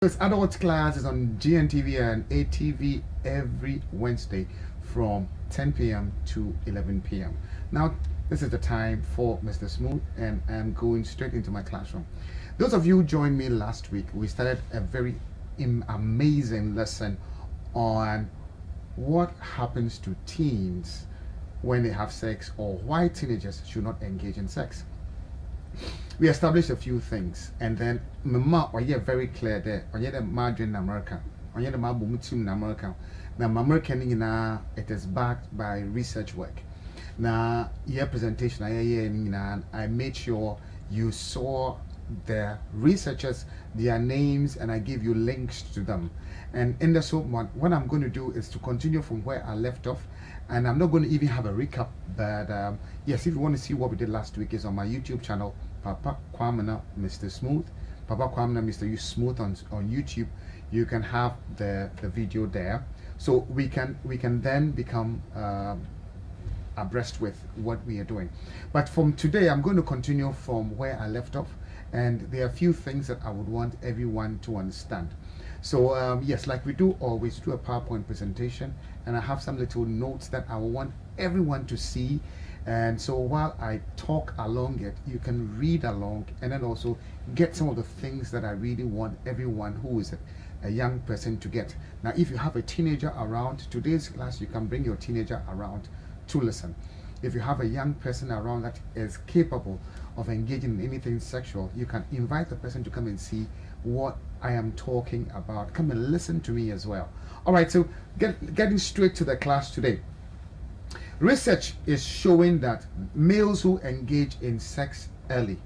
This adult class is on GNTV and ATV every Wednesday from 10 p.m. to 11 p.m. Now, this is the time for Mr. Smooth, and I'm going straight into my classroom. Those of you who joined me last week, we started a very amazing lesson on what happens to teens when they have sex, or why teenagers should not engage in sex. We established a few things, and then mama oye very clear there oye the margin in America, oye the mabumutum in America. Now American na it is backed by research work. Now your presentation I made sure you saw the researchers, their names, and I give you links to them. And in the so what I'm going to do is to continue from where I left off, and I'm not going to even have a recap, but yes, if you want to see what we did last week, is on my YouTube channel, Papa Kwamina Mr. Smooth, Papa Kwamina Mr. Smooth on YouTube. You can have the video there, so we can then become abreast with what we are doing. But from today, I'm going to continue from where I left off, and there are a few things that I would want everyone to understand. So yes, like we do always do a PowerPoint presentation, and I have some little notes that I will want everyone to see. And so while I talk along it, you can read along and then also get some of the things that I really want everyone who is a young person to get. Now, if you have a teenager around today's class, you can bring your teenager around to listen. If you have a young person around that is capable of engaging in anything sexual, you can invite the person to come and see what I am talking about. Come and listen to me as well. All right, so getting straight to the class today. Research is showing that males who engage in sex early,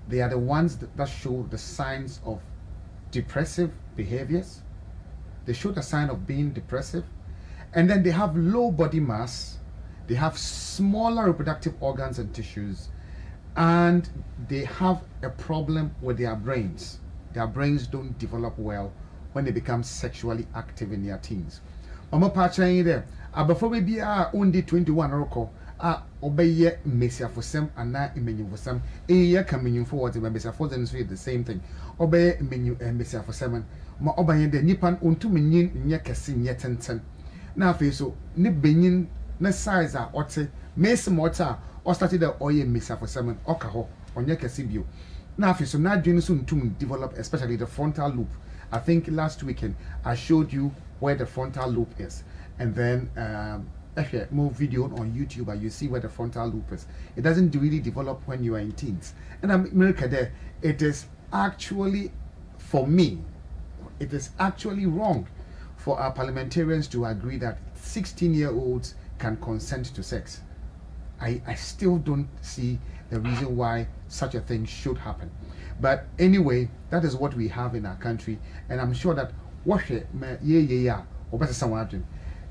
they are the ones that show the signs of depressive behaviors. They show the sign of being depressive, and then they have low body mass, they have smaller reproductive organs and tissues, and they have a problem with their brains. Their brains don't develop well when they become sexually active in their teens. Mama pacha there. Before we be only 21 roko obey Messia for some and not menu for some a year coming forward to Messia for them the same thing. Obey menu and Messia for 7. Ma obey the Nippon on 2 million yakasin yet and 10. Now, so nip benin na size are or say Mason mortar or started the oil Messia for 7 okaho on yakasibio. Now, so now doing soon to develop, especially the frontal loop. I think last weekend I showed you where the frontal loop is, and then actually more video on YouTube, and you see where the frontal loop is. It doesn't really develop when you are in teens. And America there, it is actually, for me, it is actually wrong for our parliamentarians to agree that 16-year-olds can consent to sex. I still don't see the reason why such a thing should happen. But anyway, that is what we have in our country, and I'm sure that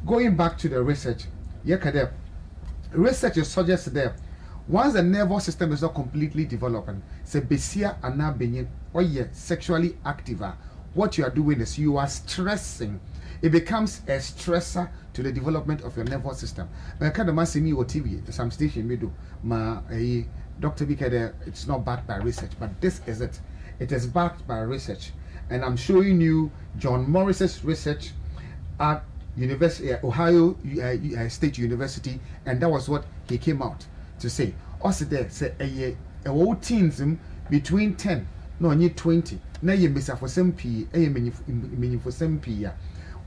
going back to the research, research suggests that once the nervous system is not completely developing, say besia and now being or sexually active, what you are doing is you are stressing. It becomes a stressor to the development of your nervous system. But kind of massini or TV, some station we do, Dr. Bikede, it's not backed by research, but this is it. It is backed by research. And I'm showing you John Morris's research at Ohio State University, and that was what he came out to say. Also there, say a teens between 10, no, 20. Now you miss for some P, meaning for some P.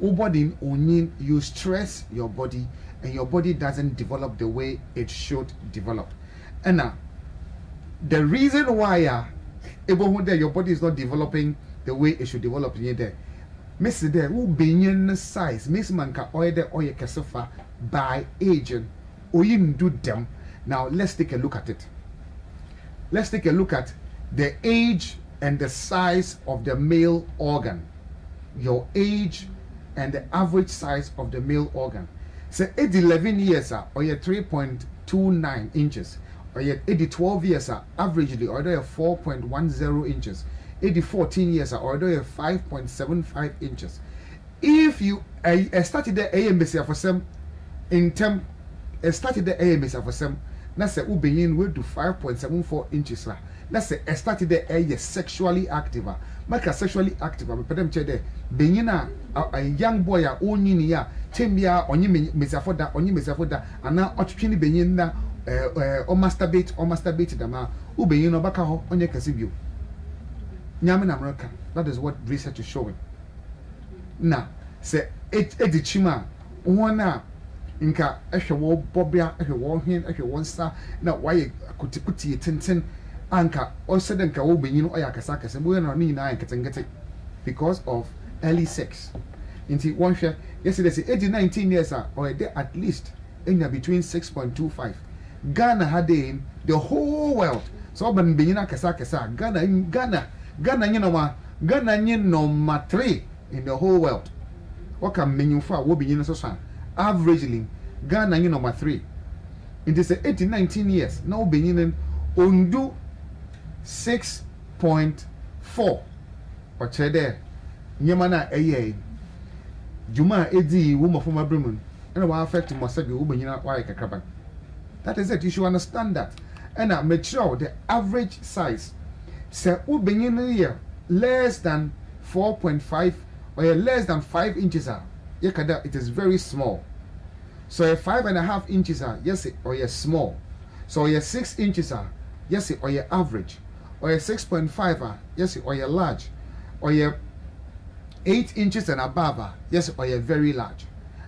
Body only you stress your body, and your body doesn't develop the way it should develop. And now the reason why your body is not developing the way it should develop in there, Miss there who being size, Miss Manka or the oil casofa by agent or even do them. Now let's take a look at it. Let's take a look at the age and the size of the male organ. Your age and the average size of the male organ. So 11 years or 3.29 inches. Or yet 12 years averagely or 4.10 inches. 14 years or 5.75 inches. If you started the AMBC for some in term started the AMBC for some, that's a will do 5.74 inches. let's say started there sexually active. Make a sexually active. I'm pedem chede. Benyina a young boy a onyi ya tembia onyi mesafoda and now otwini benyina or masturbate dama u benyina baka ho onye kase bio. Nyame na America. That is what research is showing. Now, say edi chima one nka ehwe wo bobia ehwe wo hwen ehwe wo nsa na waye kutikuti tenten anka o said nka wo benyin o ya kasa kasa bo na ni na nketengete because of early sex. Inti one share yesterday say age 19 years or there at least in between 6.25. Ghana had in the whole world. So ban benyin kasa kasa Ghana Ghana number 3 in the whole world. What can benyin for wo benyin so so averagely Ghana number 3. It is 19 years. Now beginning undo 6.4. Or there. Nyamana eye. Juma edi woman from Bremen. And what affect Masabi Ubina Waika. That is it. You should understand that. And I make sure the average size say Ubinin here less than 4.5 or less than 5 inches. It is very small. So a 5.5 inches yes or yes small. So a 6 inches yes or your average. Or a 6.5 yes or your large. Or your 8 inches and above yes or your very large.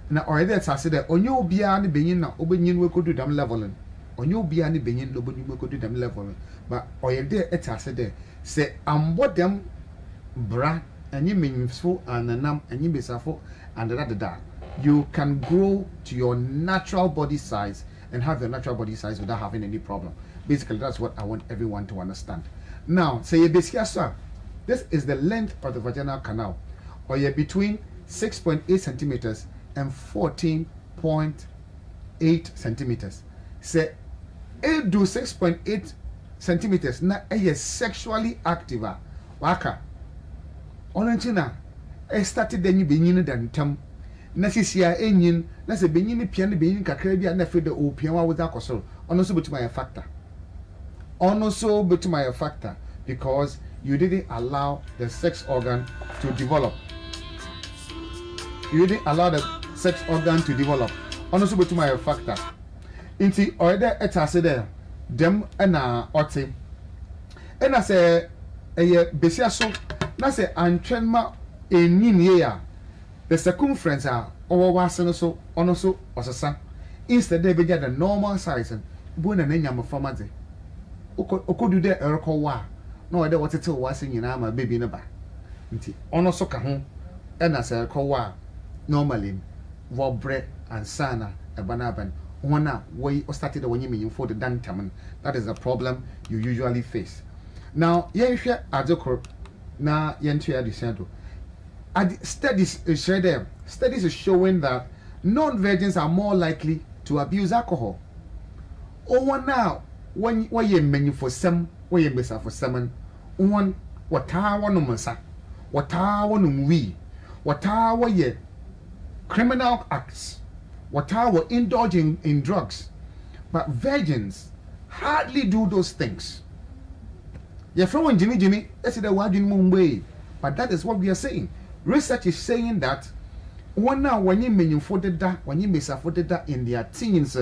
Now or that's I said on you be any being now open we could do them leveling. On you be any being nobody we could do them leveling. But or your there it I said there say what them bra and you mean so and and you be suffer and that. You can grow to your natural body size and have your natural body size without having any problem. Basically, that's what I want everyone to understand. Now, say this is the length of the vaginal canal, or you're between 6.8 centimeters and 14.8 centimeters. Say, do 6.8 centimeters. Now, you're sexually active. Waka. Onentina, I started then you being than term. Nasisia engine, that's a benin piano being Kakrabia and afraid the old piano without console. Also, but to my factor. Also, but to my factor because you didn't allow the sex organ to develop. You didn't allow the sex organ to develop. Also, but to my factor. Inti order et I said there, them and otte. And I say, a besia so, that's a antrenma in year. The circumference or was also was a son. Instead, they began the normal size and bone and enyam format. Okodu de erko wa. No idea what it was in my baby in a bar. Ono soka home and as a wa normally bread and sana a banaban. One way or started when you mean for the dantaman. That is the problem you usually face. Now, Yensha Adoko na Yentia Dicento. Studies is showing that non-virgins are more likely to abuse alcohol. Oh, now when you menu for some, when you miss for salmon, one what I want to massa, what I want to we, what I want ye criminal acts, what I were indulging in drugs, but virgins hardly do those things. You're from Jimmy, that's the word in Mumbai, but that is what we are saying. Research is saying that when you mean when you miss in their teens,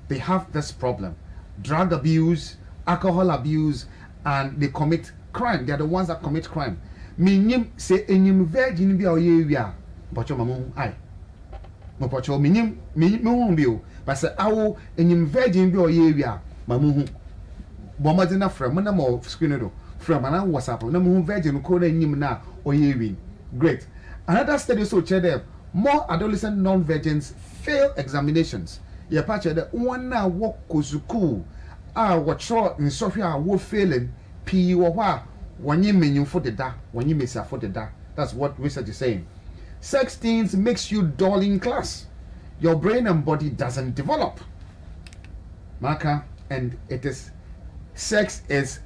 they have this problem: drug abuse, alcohol abuse, and they commit crime. They are the ones that commit crime. Minim say enyim virgin bi oyewia, but your mamu ai. Mo pocho minim bi but say awo enyim virgin bi oyewia, mamu. Bomadina from na mo screen do. From ana WhatsApp na mo virgin ko na enyim na oyewi. Great. Another study also showed that more adolescent non-virgins fail examinations. You patch that one now walk kuzuku. What short in Sophia will failing. P when you mean for the da, when you miss for the da. That's what research is saying. Sex teens makes you dull in class. Your brain and body doesn't develop. Marker, and it is sex is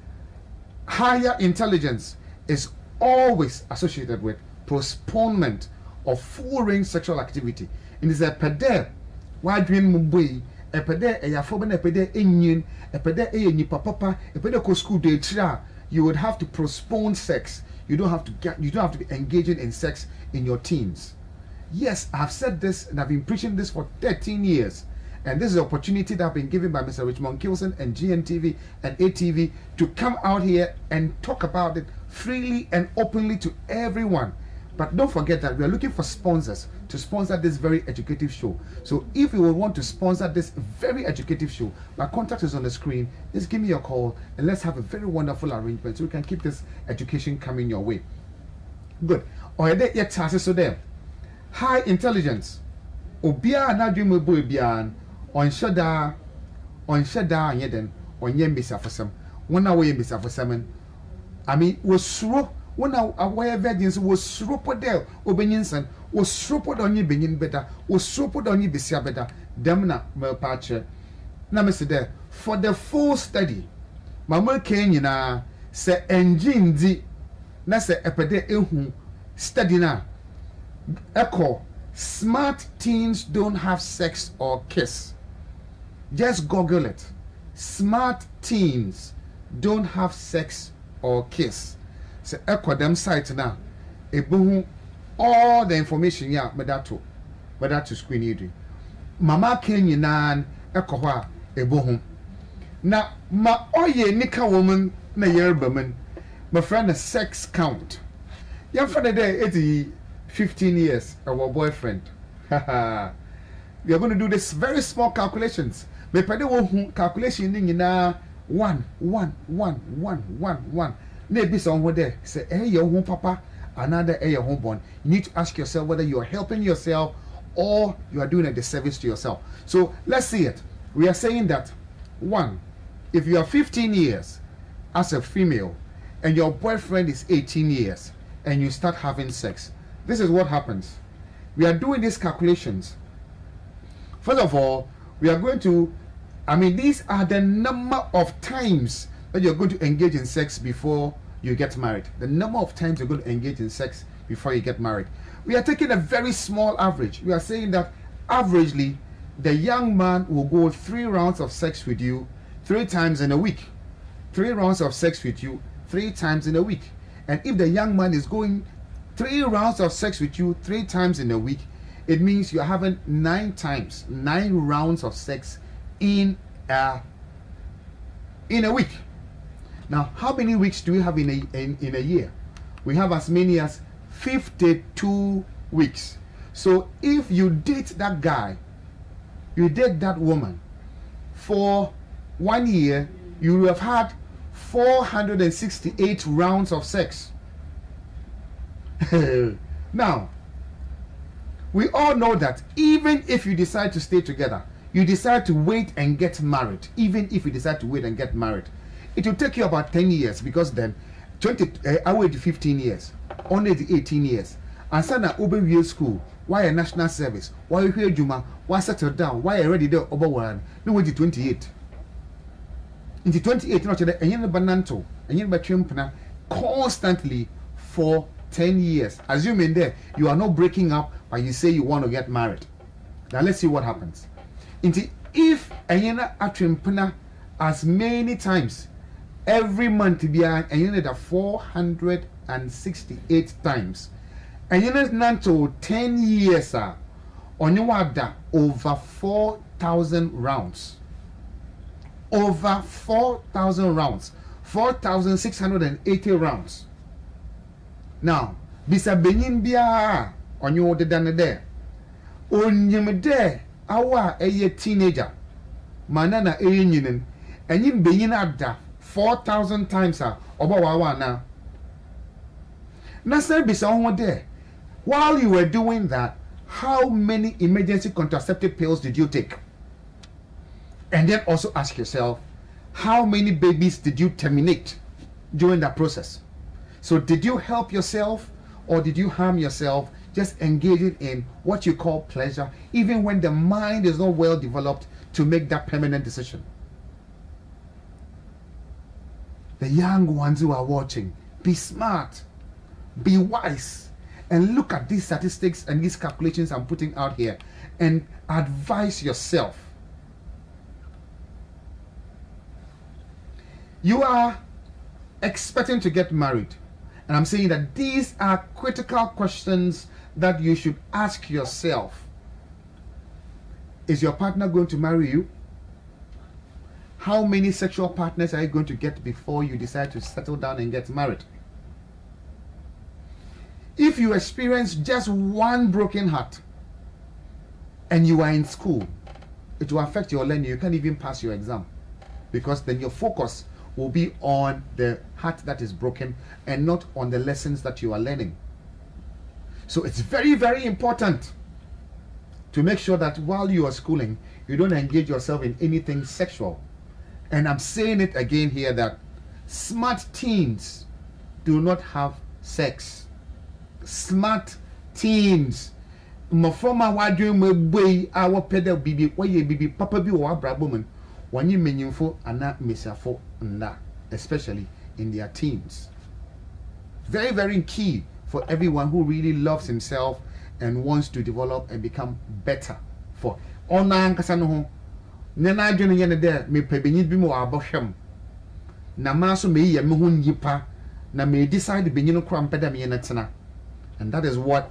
higher intelligence is always associated with postponement of full range sexual activity. It is a pede why dream mumbai epede eyafo na epede enyin epede eyenyi papa epede ko school day tira, you would have to postpone sex. You don't have to be engaging in sex in your teens. Yes, I've said this and I've been preaching this for 13 years. And this is an opportunity that I've been given by Mr. Richmond Kilson and GNTV and ATV to come out here and talk about it freely and openly to everyone. But don't forget that we are looking for sponsors to sponsor this very educative show. So if you would want to sponsor this very educative show, my contact is on the screen. Just give me a call and let's have a very wonderful arrangement so we can keep this education coming your way. Good. Already yet so there. High intelligence. Obia na dream boy bian on shada yeden on yembisa for some. One hour yembisa for some. I mean was sro when our virgins was sropod there obenyinsan was sropod on you benin better was sropod on you besia better demna melpache na me there for the full study mama kenyina se engine di na se epede ehu study na echo smart teens don't have sex or kiss. Just Google it. Smart teens don't have sex or kiss. So echo them site now. All the information ya whether to screen you. Mama Kenya nan echo wa ebohum. Na ma oye nika woman na yerbaman. My friend a sex count. Young friend there 15 years our boyfriend. We are going to do this very small calculations. Me pede wo calculation ni na 1 1 1 1 1 1. Na be someone there say your home papa another your home born. You need to ask yourself whether you are helping yourself or you are doing a disservice to yourself. So let's see it. We are saying that 1, if you are 15 years as a female and your boyfriend is 18 years and you start having sex, this is what happens. We are doing these calculations. First of all, we are going to, these are the number of times that you're going to engage in sex before you get married. The number of times you're going to engage in sex before you get married. We are taking a very small average. We are saying that averagely, the young man will go 3 rounds of sex with you 3 times in a week. 3 rounds of sex with you 3 times in a week. And if the young man is going 3 rounds of sex with you 3 times in a week, it means you're having 9 rounds of sex in a week. Now, how many weeks do we have in a year? We have as many as 52 weeks. So if you date that guy, you date that woman for 1 year, you will have had 468 rounds of sex. Now, we all know that even if you decide to stay together, you decide to wait and get married, even if you decide to wait and get married, it will take you about 10 years because then I wait 15 years, only the 18 years. And so now over school, why a national service, why you hear Juma, why settle down, why already there over one, no wait 28. In the 28, not and you bananto, and you batchimpana constantly for 10 years. Assuming there you are not breaking up, but you say you want to get married. Now let's see what happens. If Ayana atrimpana as many times every month be Ayana 468 times. Ayana nanto 10 years on your over 4,000 rounds. Over 4,000 rounds. 4,680 rounds. Now, bisa benin bia on your than there. On yim there, our a teenager, manana a union, and yin benin ada 4,000 times oba now. Nasa bisa on there. While you were doing that, how many emergency contraceptive pills did you take? And then also ask yourself, how many babies did you terminate during that process? So did you help yourself or did you harm yourself just engaging in what you call pleasure, even when the mind is not well developed to make that permanent decision? The young ones who are watching, be smart, be wise, and look at these statistics and these calculations I'm putting out here and advise yourself. You are expecting to get married, and I'm saying that these are critical questions that you should ask yourself. Is your partner going to marry you? How many sexual partners are you going to get before you decide to settle down and get married? If you experience just one broken heart and you are in school, it will affect your learning. You can't even pass your exam, because then your focus will be on the heart that is broken and not on the lessons that you are learning. So it's very, very important to make sure that while you are schooling, you don't engage yourself in anything sexual. And I'm saying it again here that smart teens do not have sex. Smart teens. Mafoma wadwe mwe awo pedal bibi waye bibi papa bi wa braboman wanye menyimfo ana mesafo nda, especially in their teens. Very, very key for everyone who really loves himself and wants to develop and become better. For ona nkasa no ho nena adwene ye ne de me pebenyi bi mo abohwem na maso me ye me ho nyipa na me decide benyi no kra mpeda me ye netena. And that is what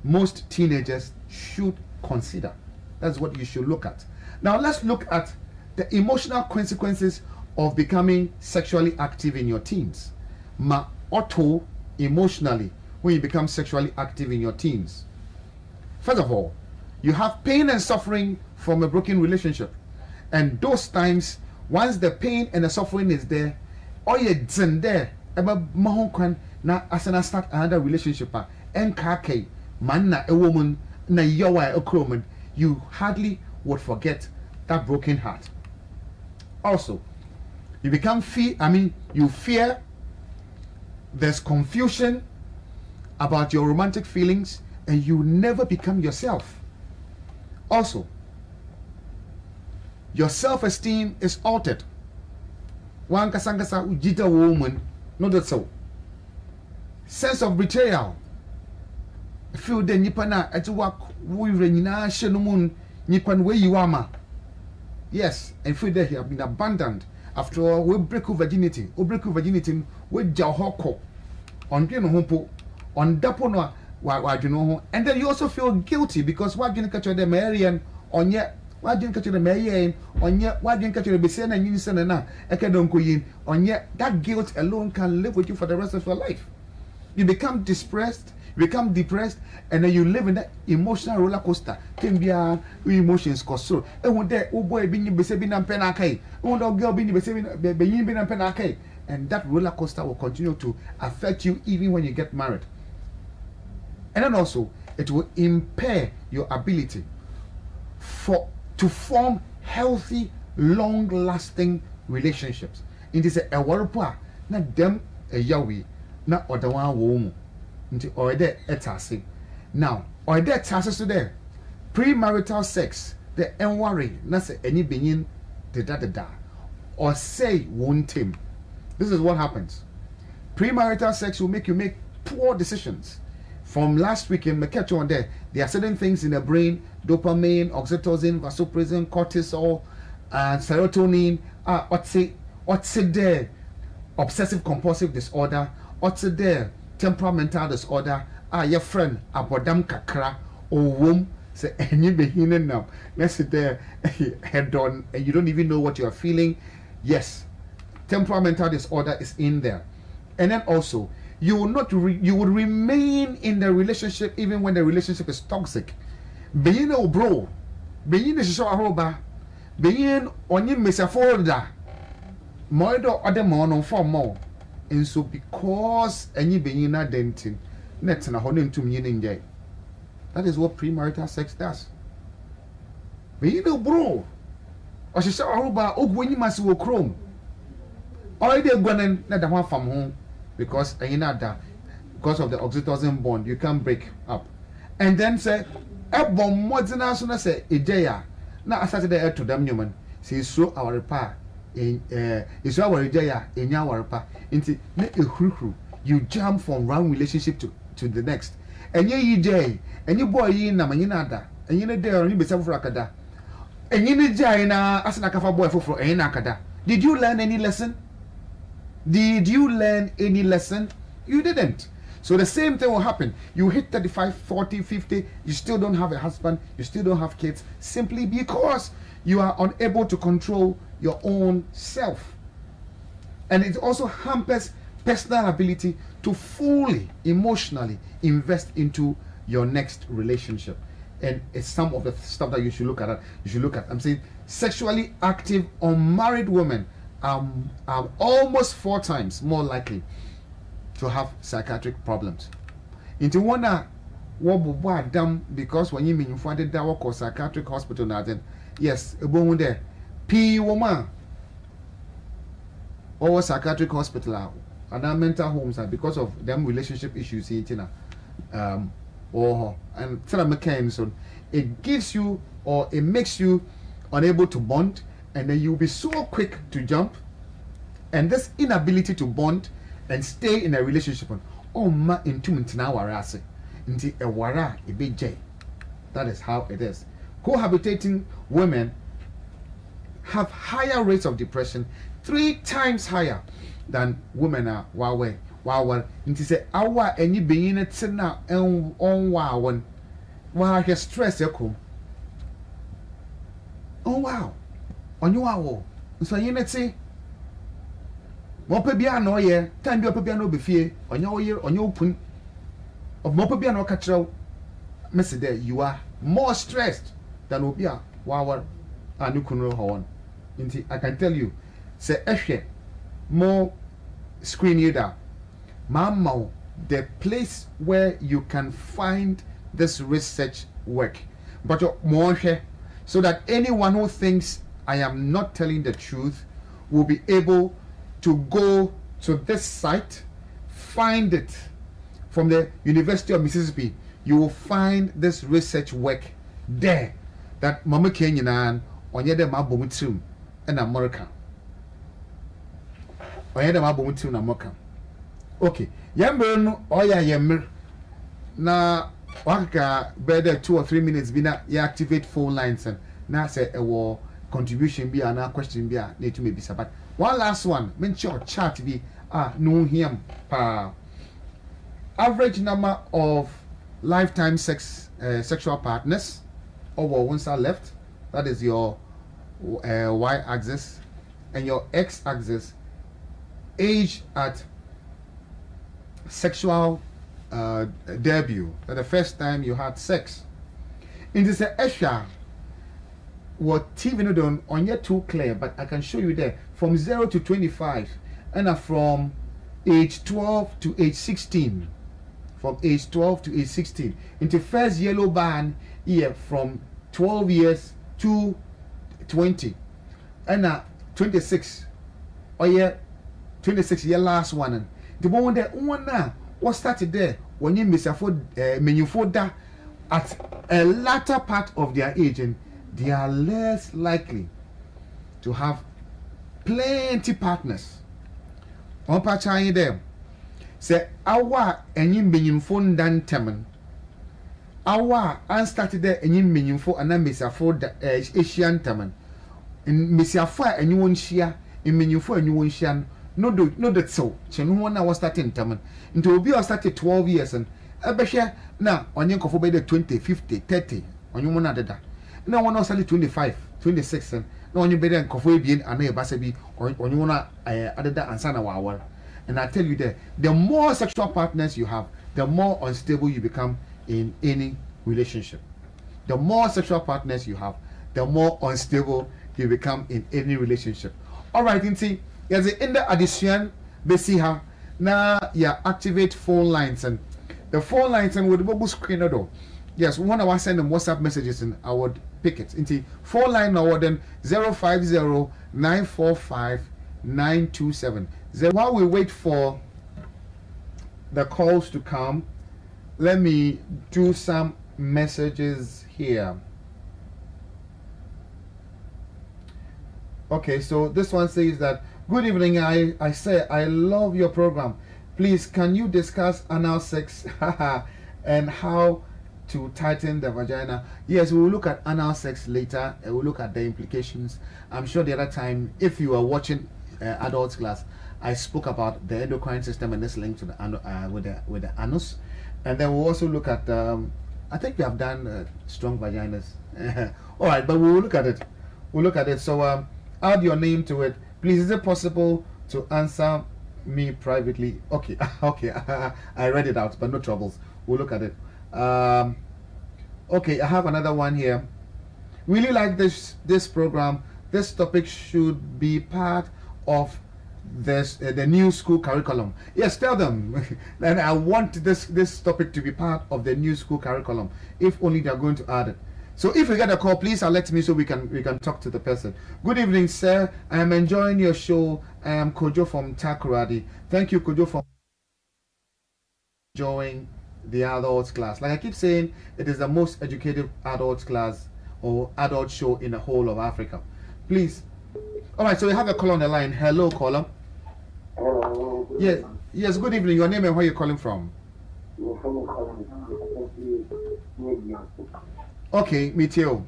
most teenagers should consider. That's what you should look at. Now let's look at the emotional consequences of becoming sexually active in your teens. Auto emotionally when you become sexually active in your teens. First of all, you have pain and suffering from a broken relationship. And those times, once the pain and the suffering is there, all you're there, na asana start another relationship, nkk man na a woman na yawa a kroman, you hardly would forget that broken heart. Also, you become you fear, there's confusion about your romantic feelings, and you never become yourself. Also, your self-esteem is altered. One kasangasa ujita woman, not that so. Sense of betrayal. Feel the nipana at work, we renina shenumun nipan where you are. Yes, and feel that you have been abandoned. After all, we break virginity. We break virginity with jahoko on Pinohopo, on Dapono, and then you also feel guilty because why didn't catch the Marian on yet? Why didn't catch the Marian on yet? Why didn't catch the Besena and Unison and now? Ekadonkoyin on yet. That guilt alone can live with you for the rest of your life. You become depressed, and then you live in that emotional roller coaster. Can be emotions cause so. And one day, oh boy, being besabin and penake, one girl being besabin and penake, and that roller coaster will continue to affect you even when you get married. And then also, it will impair your ability to form healthy, long-lasting relationships. It is a warpa, not them a yawi. Na odawa wo nti oide etase now oide etase so there premarital sex the enware na se eni benyin de da or say won't him. This is what happens. Premarital sex will make you make poor decisions. From last weekend, me catch on there are certain things in the brain: dopamine, oxytocin, vasopressin, cortisol, and serotonin. What's it there? Obsessive compulsive disorder. What's there? Temperamental disorder. Your friend abodam kakra or womb say any beginning now. Let's sit there head on and you don't even know what you are feeling. Yes, temperamental disorder is in there. And then also you will not you will remain in the relationship even when the relationship is toxic. Being a bro, being a show being on your misafolda more other more for more. And so because any being na dentin, net na honin to meaning jay. That is what premarital sex does. Being a bro, or she saw Aruba, when you must go chrome. Already going na the one from home because because of the oxytocin bond, you can't break up. And then say, Ebon Modzina Suna say, Ijaya. Now I started there to them human. See, so our repair. It's our Ijaya in our repair. You jump from one relationship to the next. And you EJ, and you boy in Namanada, and you know there only be some for Akada. And you need Jaina as an Akafa boy for Enakada. Did you learn any lesson? Did you learn any lesson? You didn't. So the same thing will happen. You hit 35, 40, 50, you still don't have a husband, you still don't have kids, simply because you are unable to control your own self. And it also hampers personal ability to fully, emotionally invest into your next relationship. And it's some of the stuff that you should look at. I'm saying sexually active unmarried women are almost 4 times more likely to have psychiatric problems. Into one what dumb, because when you mean you find that work or psychiatric hospital now, then yes, a bone there. P woman or psychiatric hospital and mental homes because of them relationship issues in or and so it gives you, or it makes you unable to bond, and then you'll be so quick to jump, and this inability to bond and stay in a relationship that is how it is. Cohabitating women have higher rates of depression, 3 times higher than women are wow into say our any being it now on wow stress echo. Oh wow on you wow so you say Mopebia no ye time bi opebia no be fie on your open of mopebia no catch messy there you are more stressed than obia wow anukuno ho nti I can tell you say ehwe more screen you down mama the place where you can find this research work but more so that anyone who thinks I am not telling the truth will be able to go to this site, find it from the University of Mississippi. You will find this research work there that Mama Kenyan on yede mabomutum in America. On yede mabomutum in America. Okay, yamber oya yemmer na waka better 2 or 3 minutes bina ya activate phone lines and na say a contribution be and question be a need to maybe but one last one mention chat be no him pa average number of lifetime sexual partners over one side left, that is your y-axis, and your x-axis age at sexual debut, that the first time you had sex. In this area, what TV no done on yet too clear, but I can show you there from 0 to 25, and from age 12 to age 16. From age 12 to age 16. Into first yellow band here from 12 years to 20. And 26. Oh yeah, 26 year last one. The one that one now what started there when you miss that at a latter part of their age, and they are less likely to have plenty partners. On patching them. Say our any meaningful dan temen. Our unstarted there any meaningful and then miss afford Asian temen. In miss affair and you won't share in meaningful and you won't share. No that so. No one was starting temen. Into be started 12 years and a share now on your coffee by the 20, 50, 30 on your one other. Now one started 25, 26 and no one you better and coffee being and a basabi or you wanna add that and sana wow. And I tell you that the more sexual partners you have, the more unstable you become in any relationship. The more sexual partners you have, the more unstable you become in any relationship. All right, see, yes, in the addition, they see how now activate phone lines and the phone lines and with the mobile screen though. Yes, when I was sending WhatsApp messages and I would pick it. Into phone line now then 050 945 927. While we wait for the calls to come, let me do some messages here. Okay, so this one says that, good evening, I say I love your program. Please, can you discuss anal sex and how to tighten the vagina. Yes, we will look at anal sex later, and we'll look at the implications. I'm sure the other time, if you are watching adults class, I spoke about the endocrine system and this link to the with the anus, and then we'll also look at I think we have done strong vaginas. All right, but we'll look at it. We'll look at it. So add your name to it, please. Is it possible to answer me privately? Okay, okay. I read it out, but no troubles. We'll look at it. Okay, I have another one here. Really like this program. This topic should be part of this the new school curriculum. Yes, tell them. And I want this topic to be part of the new school curriculum, if only they are going to add it. So if we get a call, please alert me so we can talk to the person. Good evening, sir. I am enjoying your show. I am Kojo from Takoradi. Thank you, Kojo, for enjoying the adults class. Like I keep saying, it is the most educative adults class or adult show in the whole of Africa. Please. All right, so we have a call on the line. Hello, caller. Hello. Yes, good evening. Your name and where you're calling from? Okay, me too.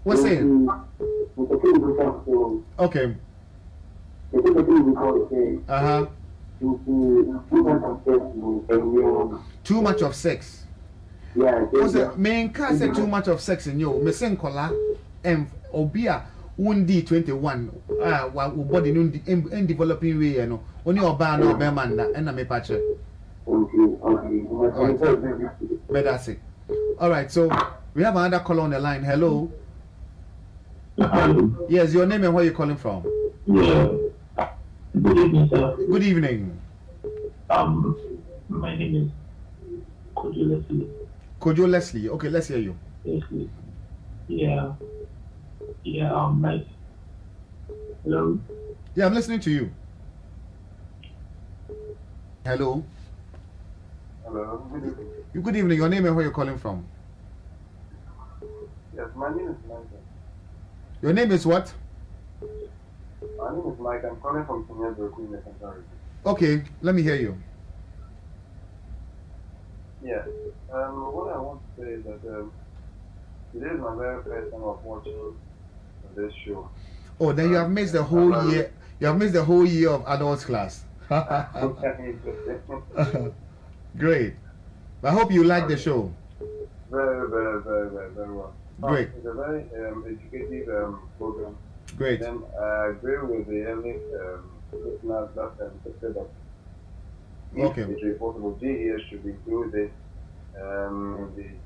What's it? Okay. Uh-huh. Too much of sex. Yeah. What's it? Me can't say too much of sex in you. Me sing kola obia wundi 21 body in developing way, you know. Only oba no be man na na me patche. But that's it. All right, so we have another caller on the line. Hello. Hello. Yes, your name and where you're calling from? Yeah. Good evening, sir. Good evening. My name is Kojo Leslie. Kojo Leslie. Okay, let's hear you. Leslie. Yeah. Yeah. Nice. Hello. Yeah, I'm listening to you. Hello. Hello. Good evening. Good evening. Your name and where you're calling from? Yes, my name is Mike. Your name is what? My name is Mike. I'm calling from Kenya, Brooklyn, Missouri. Okay, let me hear you. Yeah. What I want to say is that today is my very first time of watching this show. Oh, then you have missed the whole year. You have missed the whole year of adults class. Great. I hope you like the show. Very, very, very, very, very well. Great. It's a very educative program. Great. Then I agree with the early listeners that said that Okay. if it is possible, GES should include the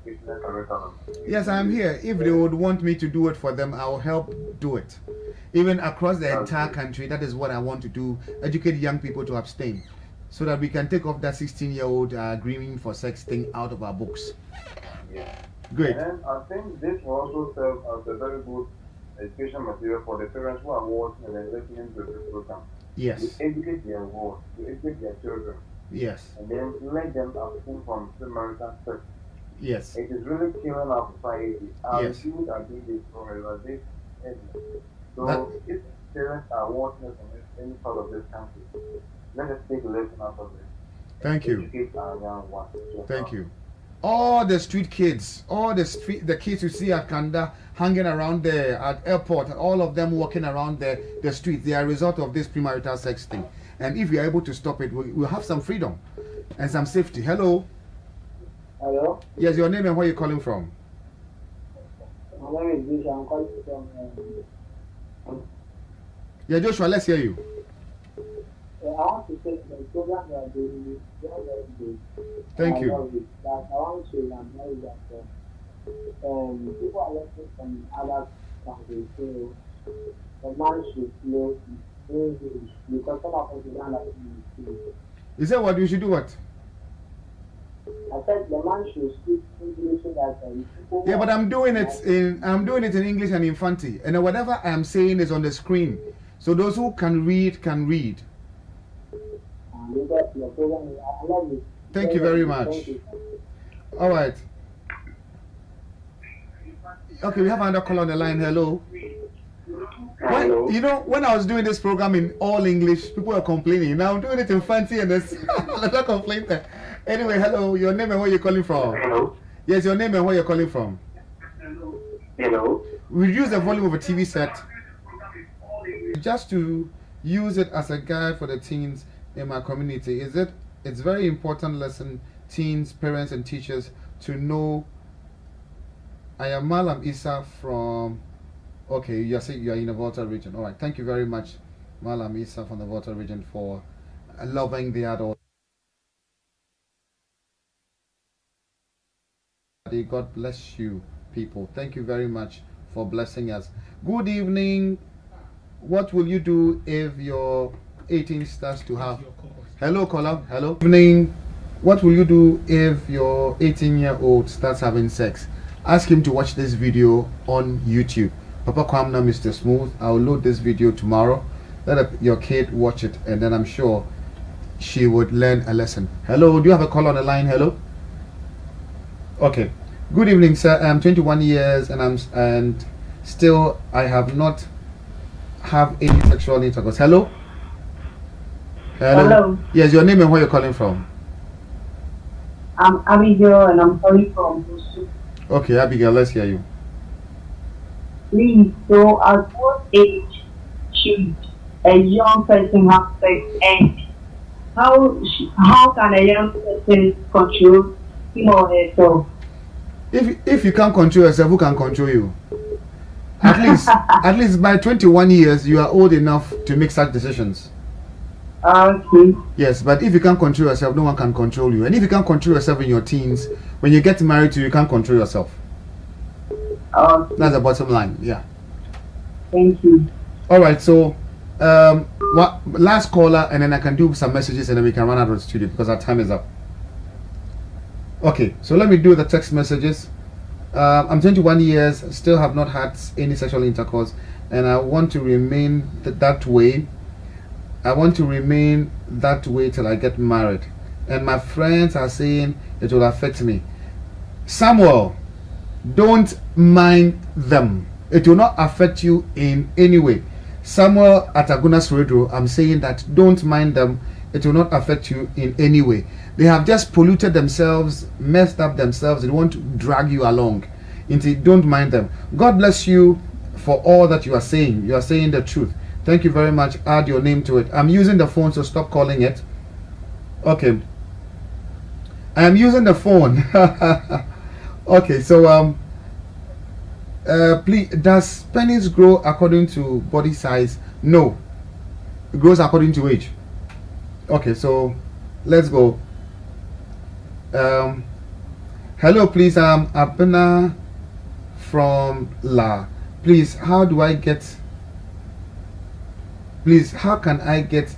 Christian curriculum. Yes, I'm here. If they would want me to do it for them, I'll help do it. Even across the entire country, that is what I want to do. Educate young people to abstain, so that we can take off that 16-year-old dreaming for sex thing out of our books. Yeah. Great. And I think this will also serve as a very good education material for the parents who are watching and listening to this program. Yes. To educate their world, to educate their children, Yes. and then let them abstain from premarital sex. Yes. It is really killing our society. Our Yes. youth are being destroyed by this area. So if parents are watching us from any part of this country, let us take a lesson out of it. Thank you. Educate our young ones. Thank you. All the street kids, all the kids you see at Kanda hanging around there at airport, all of them walking around the streets, they are a result of this premarital sex thing. And if we are able to stop it, we'll have some freedom and some safety. Hello. Hello. Yes, your name and where you're calling from? My name is Joshua. I'm calling from. Yeah, Joshua, let's hear you. I want to say the program you are doing is very, very good. Thank I you. love it. But I want to remind that people are listening from other countries, so the man should know English because some of us don't like English. You said what? You should do what? I said the man should speak English so that people. Yeah, but I'm doing it in English and in Fanti, and whatever I am saying is on the screen, so those who can read can read. I love it. Thank you very much. All right. Okay, we have another call on the line. Hello. Hello. You know, when I was doing this program in all English, people were complaining. Now I'm doing it in Fanti and there's another complaint there. Anyway, hello. Your name and where you're calling from? Hello. Yes, your name and where you're calling from. Hello. Reduce the volume of a TV set just to use it as a guide for the teens in my community. It's very important lesson teens, parents and teachers to know. I am Malam Isa from, okay, you are in the Volta region. All right, thank you very much, Malam Isa from the Volta region, for loving the adult. God bless you, people. Thank you very much for blessing us. Good evening. What will you do if your 18 starts to have? Hello, caller. Hello. Good evening. What will you do if your 18-year-old starts having sex? Ask him to watch this video on YouTube. Papa Kwamna, Mr. Smooth. I'll load this video tomorrow. Let your kid watch it, and then I'm sure she would learn a lesson. Hello, do you have a call on the line? Hello. Okay. Good evening, sir. I'm 21 years and still I have not have any sexual intercourse. Hello. Hello. Yes, your name and where you're calling from? I'm Abigail and I'm calling from Busu. Okay, Abigail, let's hear you. Please, so at what age should a young person have sex, and how can a young person control him or herself? If you can't control yourself, who can control you? At least by 21 years you are old enough to make such decisions. Okay. Yes, but if you can't control yourself, no one can control you. And if you can't control yourself in your teens, when you get married, you can't control yourself. Okay. That's the bottom line. Yeah. Thank you. All right. So, last caller, and then I can do some messages, and then we can run out of the studio because our time is up. Okay. So let me do the text messages. I'm 21 years, still have not had any sexual intercourse, and I want to remain that way. I want to remain that way till I get married, and my friends are saying it will affect me. Samuel, don't mind them. It will not affect you in any way. Samuel at Agunas Radio, I'm saying that don't mind them. It will not affect you in any way. They have just polluted themselves, messed up themselves. They want to drag you along. Don't mind them. God bless you for all that you are saying. You are saying the truth. Thank you very much. Add your name to it. I'm using the phone, so stop calling it. Okay. I am using the phone. Okay, so please, does penis grow according to body size? No. It grows according to age. Okay, so let's go. Hello, please. I'm Abena from La. Please, how can I get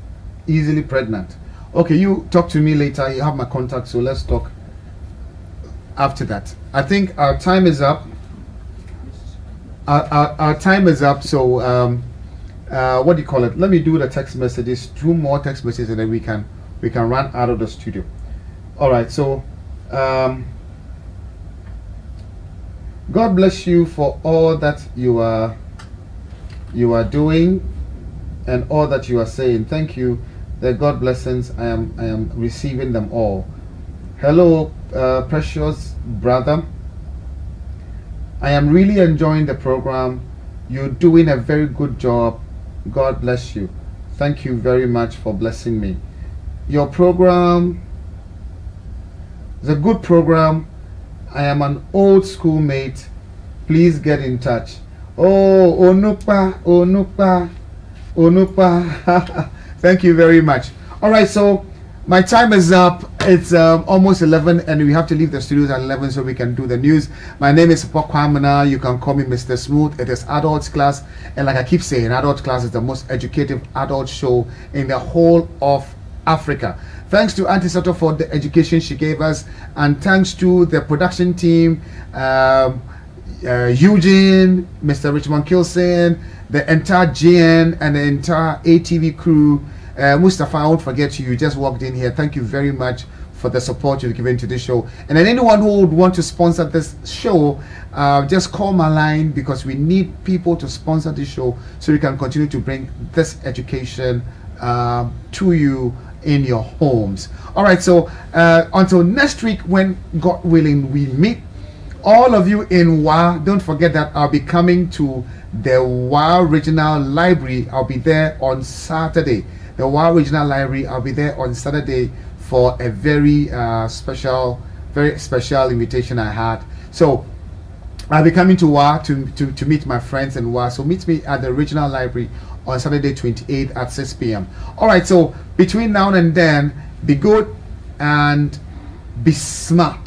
easily pregnant? Okay, you talk to me later. You have my contact, so let's talk after that. I think our time is up. Our time is up, so what do you call it? Let me do the text messages, 2 more text messages, and then we can run out of the studio. All right, so God bless you for all that you are doing and all that you are saying. Thank you. The God blessings, I am receiving them all. Hello, precious brother. I am really enjoying the program. You're doing a very good job. God bless you. Thank you very much for blessing me. Your program is a good program. I am an old schoolmate. Please get in touch. Oh, Onupa, Onupa, Onupa. Thank you very much. All right, so my time is up. It's almost 11 and we have to leave the studios at 11 so we can do the news. My name is Papa Kwamna. You can call me Mr. Smooth. It is adults class, and like I keep saying, adult class is the most educative adult show in the whole of Africa. Thanks to Auntie Soto for the education she gave us, and thanks to the production team, Eugene, Mr. Richmond Kilson, the entire GN and the entire ATV crew. Mustafa, I won't forget you. You just walked in here. Thank you very much for the support you've given to this show. And then anyone who would want to sponsor this show, just call my line, because we need people to sponsor this show so we can continue to bring this education to you in your homes. All right, so until next week, when God willing we meet, all of you in WA, don't forget that I'll be coming to the WA Regional Library. I'll be there on Saturday. The WA Regional Library, I'll be there on Saturday for a very special invitation I had. So I'll be coming to WA to meet my friends in WA. So meet me at the Regional Library on Saturday 28th at 6 p.m. All right, so between now and then, be good and be smart.